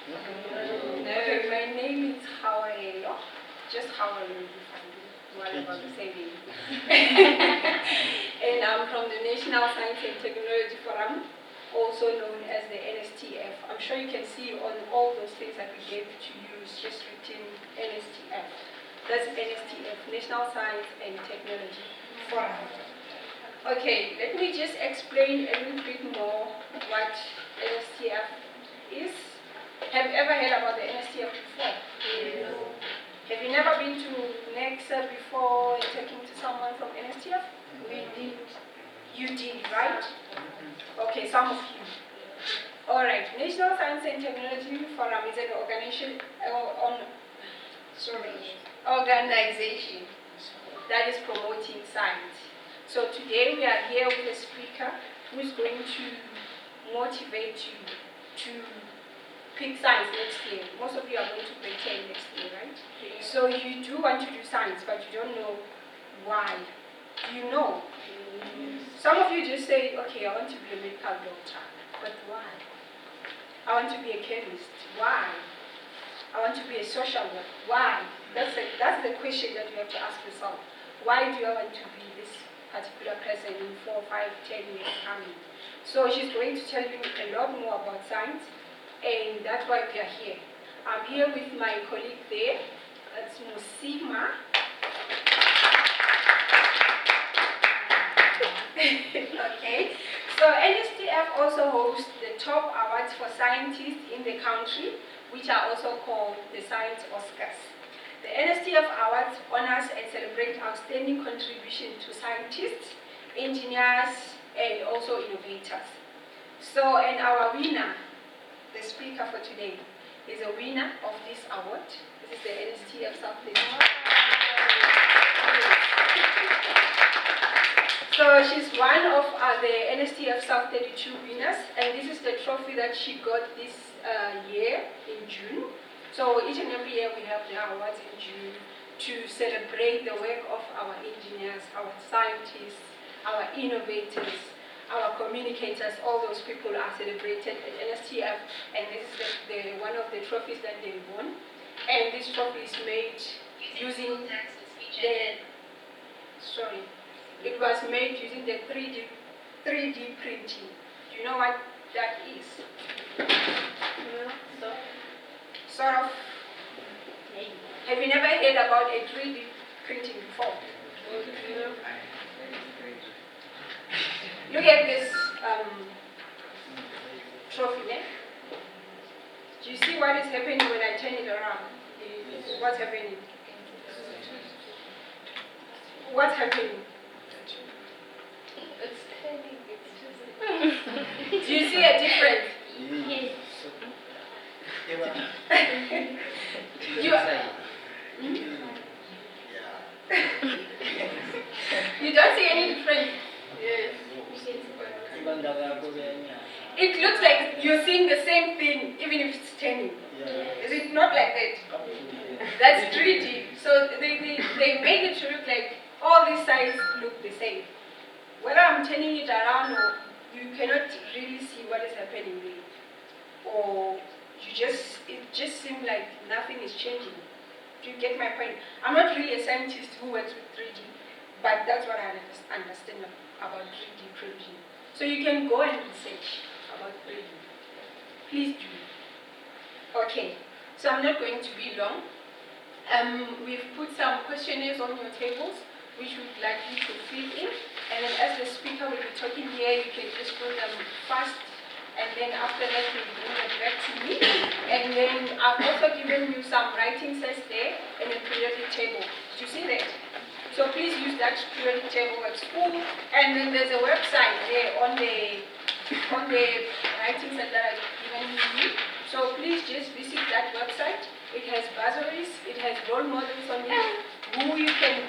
No, my name is Hawaii. Just Hawaii. What about the same name? And I'm from the National Science and Technology Forum, also known as the NSTF. I'm sure you can see on all those things that we gave to you, it's just written NSTF. That's NSTF, National Science and Technology Forum. Okay, let me just explain a little bit more what NSTF is. Have you ever heard about the NSTF before? No. Have you never been to Necsa before and talking to someone from NSTF? We did. You did, right? Okay, some of you. All right, National Science and Technology Forum is an organization that is promoting science. So today we are here with a speaker who is going to motivate you to pick science next year. Most of you are going to grade 10 next year, right? Yeah. So you do want to do science, but you don't know why. Do you know? Some of you just say, okay, I want to be a medical doctor, but why? I want to be a chemist. Why? I want to be a social worker. Why? That's the question that you have to ask yourself. Why do I want to be this particular person in 4, 5, 10 years coming? So she's going to tell you a lot more about science. And that's why we are here. I'm here with my colleague there, that's Musima. Okay. So NSTF also hosts the top awards for scientists in the country, which are also called the Science Oscars. The NSTF Awards honors and celebrate outstanding contribution to scientists, engineers, and also innovators. So, and our winner, the speaker for today, is a winner of this award. This is the NSTF South 32. So she's one of the NSTF South 32 winners, and this is the trophy that she got this year in June. So each and every year we have the awards in June to celebrate the work of our engineers, our scientists, our innovators, our communicators. All those people are celebrated at NSTF, and this is one of the trophies that they won. And this trophy is made using it was made using the 3D printing. Do you know what that is? No. Sort of. Have you never heard about a 3D printing before? Look at this trophy there. Do you see what is happening when I turn it around? What's happening? What's happening? It's turning. Do you see a difference? Yes. You don't see any difference? Yes. It looks like you're seeing the same thing, even if it's turning. Is it not like that? That's 3D. So they made it to look like all these sides look the same. Whether I'm turning it around or you cannot really see what is happening there. Or it just seems like nothing is changing. Do you get my point? I'm not really a scientist who works with 3D, but that's what I understand about 3D printing. So you can go and research about 3D. Please do. Okay, so I'm not going to be long. We've put some questionnaires on your tables, which we'd like you to fill in. And then as the speaker will be talking here, you can just put them fast. And then after that, we'll bring it back to me. And then I've also given you some writing sets there and a periodic table. Do you see that? So please use that periodic table at school. And then there's a website there on the writing set that I've given you. So please just visit that website. It has bursaries, it has role models on it, who you can...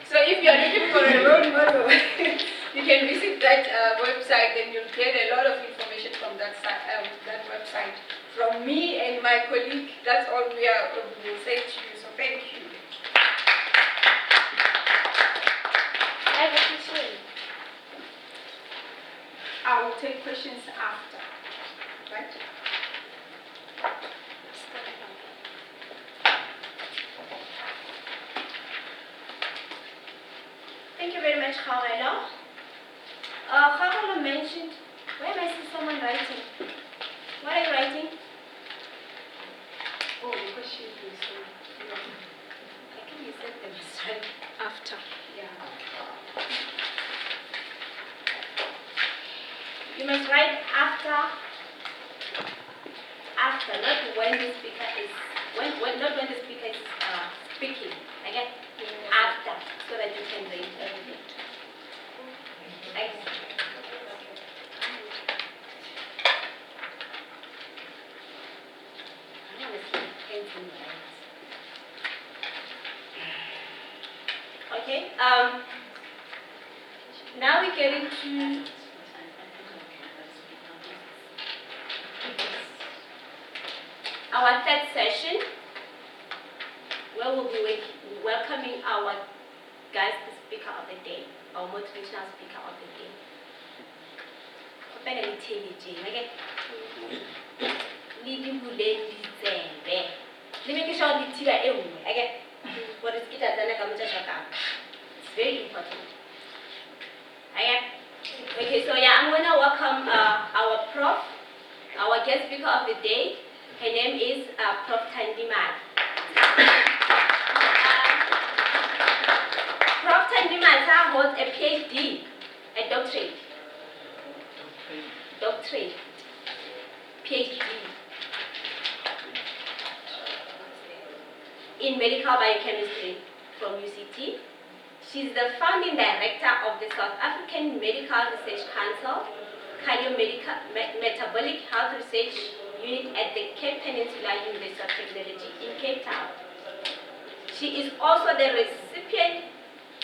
So if you're looking for a role model, you can visit that website, and you'll get a lot of information from that website. From me and my colleague, that's all we will say to you, so thank you. I have a question. I will take questions after. after, not when the speaker is not when the speaker is speaking. Okay? After, so that you can raise everything. Okay. Okay. Now we're getting to our third session, where we'll be welcoming our guest speaker of the day, our motivational speaker of the day. Okay? Leading Buleni Zembe. Let me show you the okay? What is it? It's very important. Okay, so yeah, I'm gonna welcome our prof, our guest speaker of the day. Her name is Prof Tandi Matsha. Prof Tandi Matsha holds a PhD, a doctorate, PhD in medical biochemistry from UCT. She's the founding director of the South African Medical Research Council, Cardiometabolic Health Research Unit at the Cape Peninsula University of Technology in Cape Town. She is also the recipient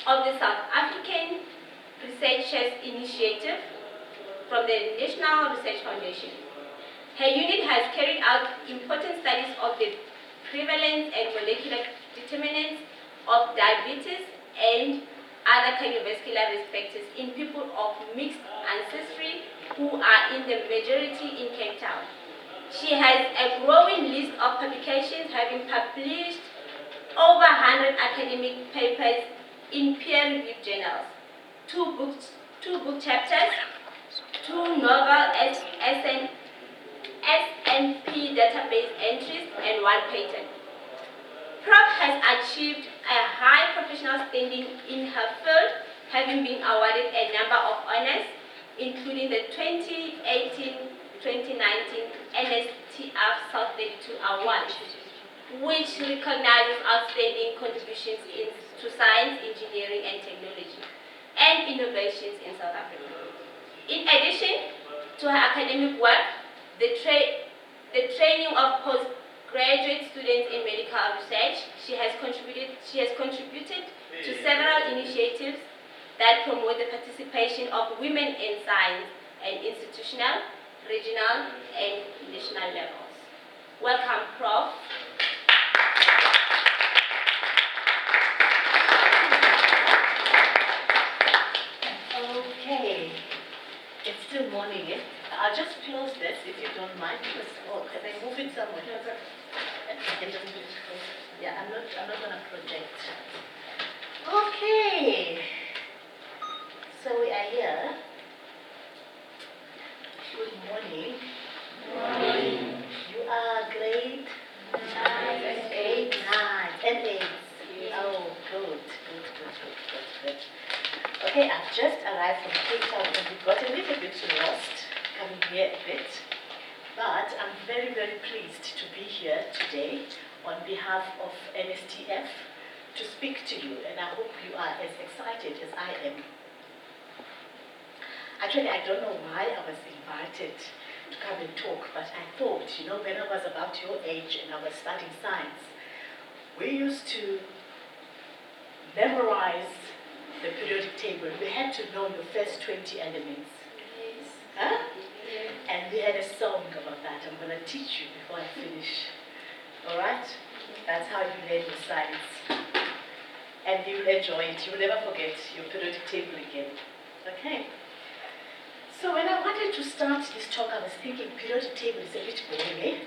of the South African Researchers Initiative from the National Research Foundation. Her unit has carried out important studies of the prevalence and molecular determinants of diabetes and other cardiovascular risk factors in people of mixed ancestry who are in the majority in Cape Town. She has a growing list of publications, having published over 100 academic papers in peer-reviewed journals, two book chapters, 2 novel SNP database entries, and 1 patent. Prof has achieved a high professional standing in her field, having been awarded a number of honors, including the 2018-2019 NSTF Award, which recognizes outstanding contributions to science, engineering, and technology, and innovations in South Africa. In addition to her academic work, the training of postgraduate students in medical research, she has contributed to several initiatives that promote the participation of women in science at institutional, regional, and national levels. Welcome, Prof. Okay, it's still morning, eh? I'll just close this if you don't mind. Because, can I move it somewhere? Yeah, I'm not gonna project. Okay. So we are here. Good morning. Morning. You are grade 8, 9, and 8. Oh, good. Okay, I've just arrived from Cape Town and we got a little bit lost coming here a bit. But I'm very, very pleased to be here today on behalf of NSTF to speak to you, and I hope you are as excited as I am. Actually, I don't know why I was invited to come and talk, but I thought, when I was about your age and I was studying science, we used to memorize the periodic table. We had to know the first 20 elements. Yes. Huh? Yes. And we had a song about that. I'm going to teach you before I finish. All right? That's how you learn your science. And you'll enjoy it. You'll never forget your periodic table again. Okay? So when I wanted to start this talk, I was thinking periodic table is a bit boring, eh?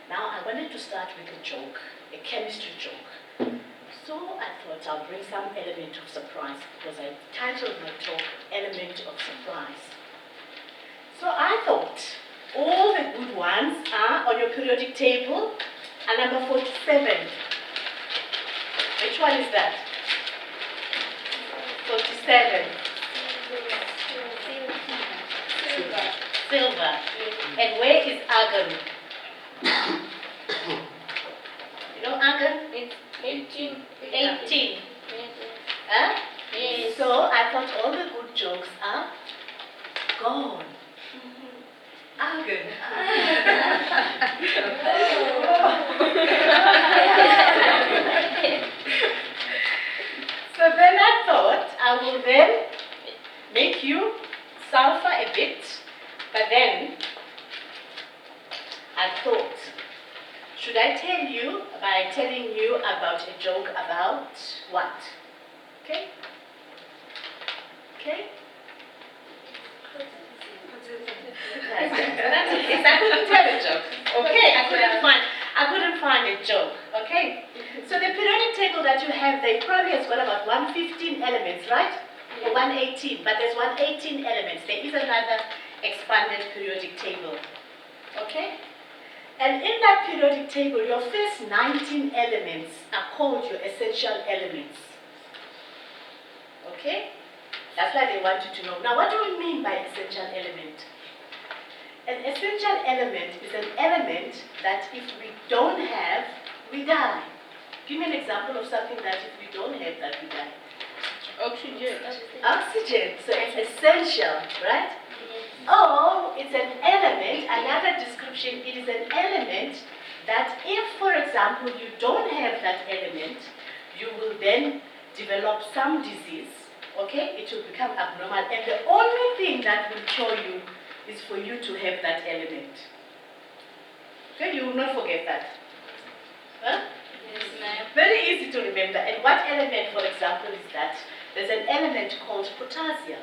Now I wanted to start with a joke, a chemistry joke. So I thought I'll bring some element of surprise because I titled my talk, Element of Surprise. So I thought all the good ones are on your periodic table, and number 47. Which one is that? 47. Silver. And where is argon? Aga? It's 18. 18. Yes. Huh? Yes. So I thought all the good jokes are gone. Aga. So then I thought I will then make you suffer a bit, but then I thought, should I tell you by telling you about a joke about what? Okay? Okay? That's it. I couldn't tell a joke. Okay, I couldn't find a joke. Okay? So the periodic table that you have there probably has got about 115 elements, right? Or 118, but there's 118 elements. There is another expanded periodic table. Okay? And in that periodic table, your first 19 elements are called your essential elements. Okay? That's why they want you to know. Now, what do we mean by essential element? An essential element is an element that if we don't have, we die. Give me an example of something that if we don't have, that we die. Oxygen. Oxygen. So it's essential, right? Oh, it's an element, another description, it is an element that if, for example, you don't have that element, you will then develop some disease, okay? It will become abnormal, and the only thing that will cure you is for you to have that element. Okay, you will not forget that. Huh? Yes, ma'am. Very easy to remember. And what element, for example, is that? There's an element called potassium.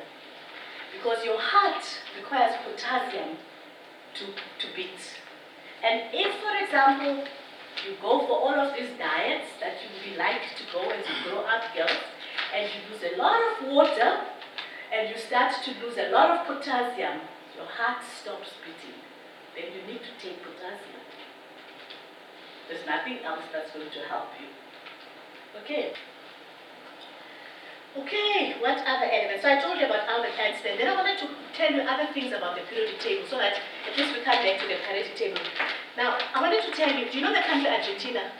Because your heart requires potassium to beat. And if, for example, you go for all of these diets that you would like to go as you grow up, girls, and you lose a lot of water, and you start to lose a lot of potassium, your heart stops beating. Then you need to take potassium. There's nothing else that's going to help you. Okay. Okay, what other elements? So I told you about Albert Einstein. Then I wanted to tell you other things about the periodic table so that at least we come back to the periodic table. Now, I wanted to tell you, do you know the country Argentina?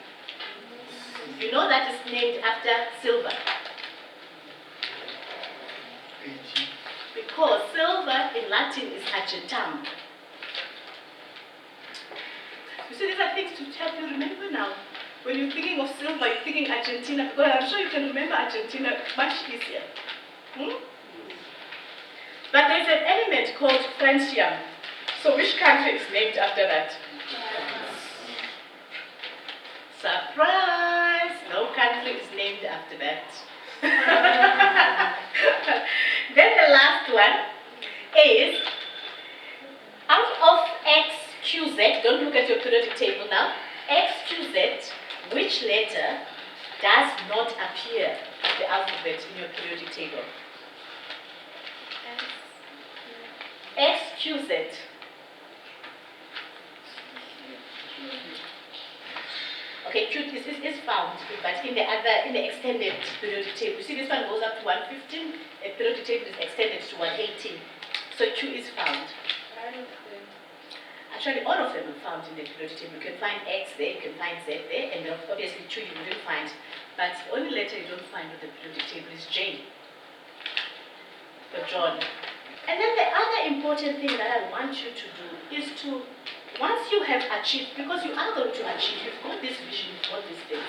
You know that is named after silver. Because silver in Latin is argentum. You see, these are things to help you remember now. When you're thinking of silver, you're thinking Argentina, because I'm sure you can remember Argentina much easier. But there's an element called francium. So which country is named after that? Surprise! No country is named after that. Then the last one is, out of XQZ, don't look at your periodic table now, XQZ, which letter does not appear in the alphabet in your periodic table? XQZ. Okay, Q is found, but in the extended periodic table. You see, this one goes up to 115, the periodic table is extended to 118. So Q is found. Actually, all of them are found in the periodic table. You can find X there, you can find Z there, and then obviously Q you wouldn't find. But the only letter you don't find on the periodic table is J, for John. And then the other important thing that I want you to do is to, once you have achieved, because you are going to achieve, you've got this vision, you've got this thing,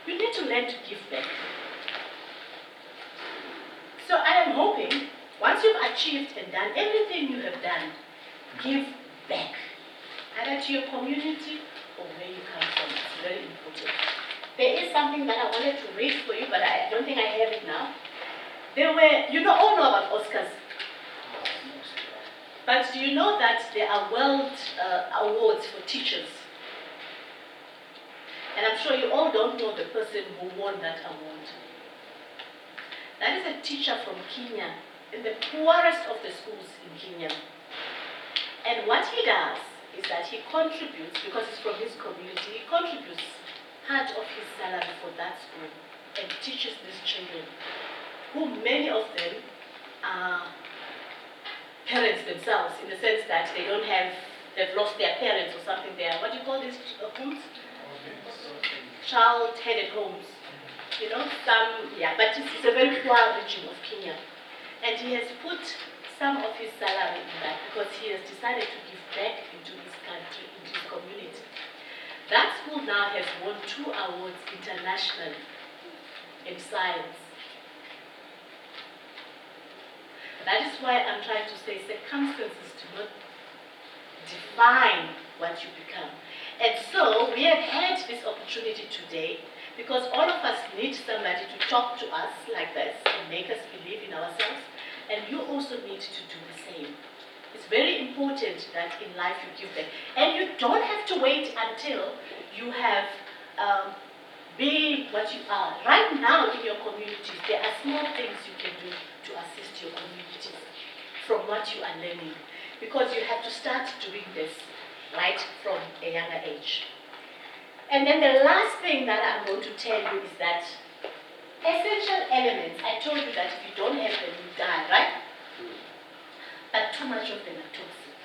you need to learn to give back. So I am hoping, once you've achieved and done everything you have done, give back, either to your community or where you come from. It's very important. There is something that I wanted to read for you, but I don't think I have it now. There were, you know, all know about Oscars. But do you know that there are world awards for teachers? And I'm sure you all don't know the person who won that award. That is a teacher from Kenya, in the poorest of the schools in Kenya. And what he does is that he contributes, because it's from his community, he contributes part of his salary for that school and teaches these children, who many of them are parents themselves, in the sense that they don't have, they've lost their parents or something there. What do you call these homes? child-headed homes. You know, but it's a very poor region of Kenya. And he has put some of his salary in that because he has decided to give back into his country, into his community. That school now has won 2 awards internationally in science. That is why I'm trying to say circumstances do not define what you become. And so we have had this opportunity today because all of us need somebody to talk to us like this and make us believe in ourselves, and you also need to do the same. It's very important that in life you give back. And you don't have to wait until you have been what you are. Right now in your communities, there are small things you can do to assist your communities from what you are learning. Because you have to start doing this right from a younger age. And then the last thing that I'm going to tell you is that essential elements, I told you that if you don't have them, you die, right? But too much of them are toxic.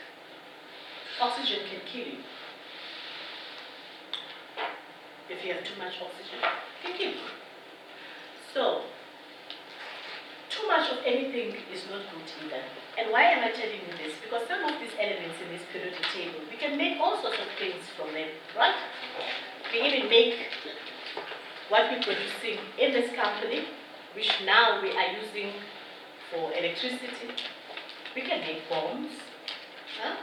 Oxygen can kill you. If you have too much oxygen, it can kill you. So, too much of anything is not good either. And why am I telling you this? Because some of these elements in this periodic table, we can make all sorts of things from them, right? We even make what we're producing in this company, which now we are using for electricity. We can make bombs. Huh?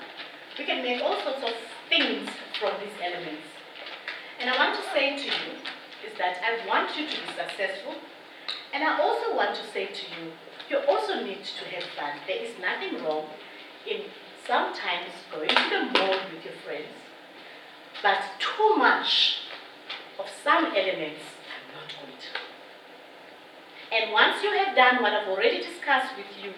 We can make all sorts of things from these elements. And I want to say to you is that I want you to be successful. And I also want to say to you, you also need to have fun. There is nothing wrong in sometimes going to the mall with your friends, but too much of some elements are not good. And once you have done what I've already discussed with you,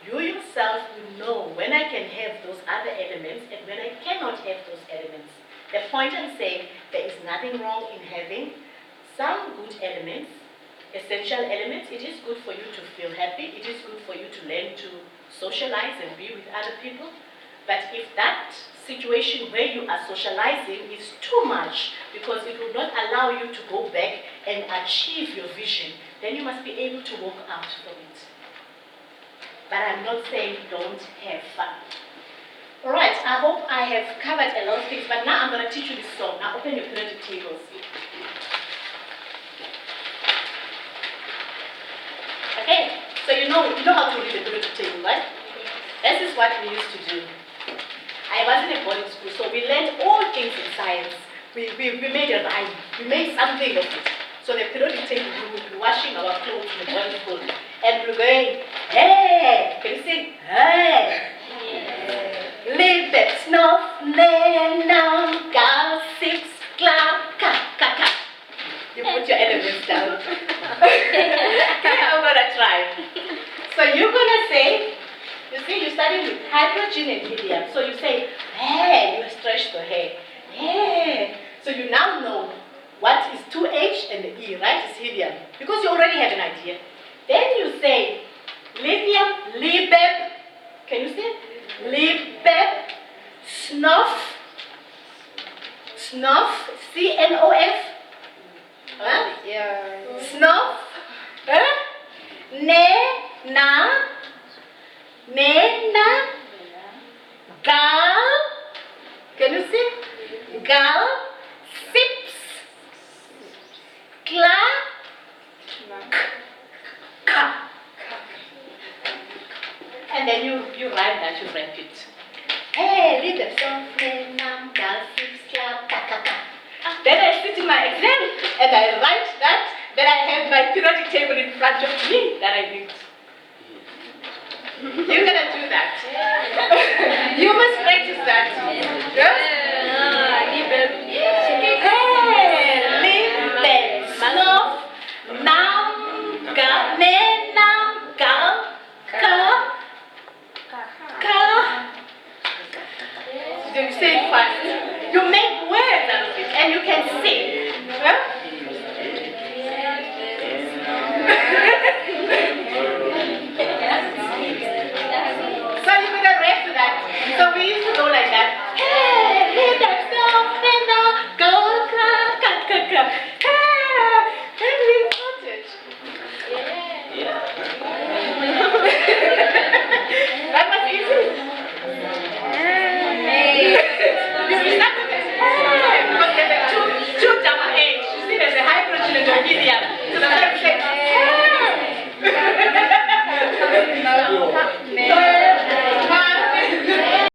you yourself will know when I can have those other elements and when I cannot have those elements. The point I'm saying, there is nothing wrong in having some good elements, essential elements. It is good for you to feel happy. It is good for you to learn to socialize and be with other people. But if that situation where you are socializing is too much because it will not allow you to go back and achieve your vision, then you must be able to walk out from it. But I'm not saying don't have fun. All right, I hope I have covered a lot of things, but now I'm going to teach you this song. Now open your periodic tables. Okay, so you know how to read the periodic table, right? This is what we used to do. I was in a boarding school, so we learned all things in science. We made a rhyme. We made something of it. So the periodic table, we would be washing our clothes in the boarding school, and we're going, hey, can you sing? Hey. Live that snuff, now, gas, 6 o'clock, ka. You put your elements down. Okay, I'm gonna try. So you're gonna say, you see, you're starting with hydrogen and helium. So you say, hey, you stretch the hair. Hey. So you now know what is 2H and the E, right? It's helium. Because you already have an idea. Then you say, lithium, libeb. Can you say? Libeb, snuff, C-N-O-F. Huh? Yeah. Snuff, na, gal, can you see? Gal, sips, kla, ka. And then you rhyme that, you rank it. Hey, read the song, gal, sips, kla, ka. Then I sit in my exam and I write that. Then I have my periodic table in front of me that I mix. You're gonna do that. You must practice that. Yes? You say it fast. You make words out of it and you can sing. Huh? So you're gonna rap to that. So we used to go like that. Hey, hit that stuff, and now go, ka. Hey, William.